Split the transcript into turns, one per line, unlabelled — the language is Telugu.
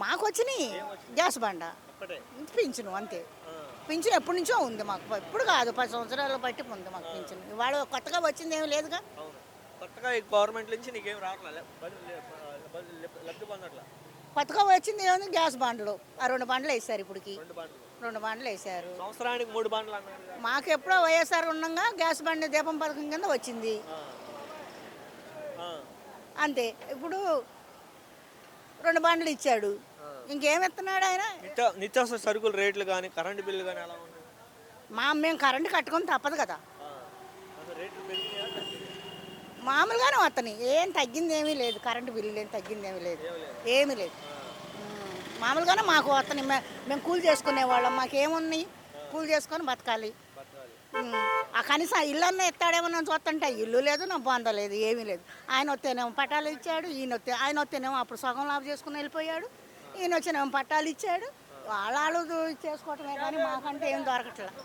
మాకు వచ్చినాయి గ్యాస్ బండ
ఒక్కటే
పింఛను అంతే.
ఆ,
పింఛను ఎప్పటి నుంచో ఉంది మాకు, ఇప్పుడు కాదు 10 సంవత్సరాలు బట్టి ఉంది మాకు పింఛను. ఇవాళ కొత్తగా వచ్చింది ఏమి లేదుగా.
అవును. కొత్తగా ఈ గవర్నమెంట్ నుంచి నీకేం రావట్లే, లబ్ధి పొందట్లా.
కొత్తగా వచ్చింది ఏముంది, గ్యాస్ బండ్లు. ఆ 2 బండ్లు వేసారు ఇప్పటికి,
2 బండ్లు
2 బండ్లు వేసారు.
సంవత్సరానికి 3 బండ్లు అన్నారు కదా.
మాకు ఎప్పుడో వైఎస్ఆర్ ఉండగా గ్యాస్ బండి దీపం పథకం కింద వచ్చింది
ఆ, ఆ,
అంతే. ఇప్పుడు 2 బండ్లు ఇచ్చాడు,
ఆ.
ఇంకేం ఇస్తున్నాడు ఆయన.
నిత్యావసర సరుకుల రేట్లు కానీ కరెంటు బిల్లు కానీ ఎలా ఉన్నాయి?
మేము కరెంటు కట్టుకొని తప్పదు కదా,
ఆ, అసలు రేట్లు పెరిగినాయా తగ్గినాయా?
మామూలుగానే వస్తున్నాయి. ఏం తగ్గింది ఏమీ లేదు, కరెంటు బిల్లు ఏం తగ్గింది ఏమీ లేదు,
ఏం లేదు.
ఏమీ లేదు. మామూలుగానే మాకు వస్తున్నాయి. మేము కూలి చేసుకునే వాళ్ళం, మాకేమున్నాయి, కూలి చేసుకొని బతకాలి.
బతకాలి.
ఆ కనీసం ఇల్లు అన్న ఎత్తాడేమో నేను చూస్తుంటే ఇల్లు లేదు, నా బొంద లేదు, ఏమీ లేదు. ఆయన వస్తేనేమో పట్టాలు ఇచ్చాడు, ఆయన వస్తేనేమో అప్పుడు సగం లాభం చేసుకుని వెళ్ళిపోయాడు, ఈయన వచ్చినేమో పట్టాలు ఇచ్చాడు. వాళ్ళు చేసుకోవటమే కానీ మాకంటే ఏం దొరకట్లేదు.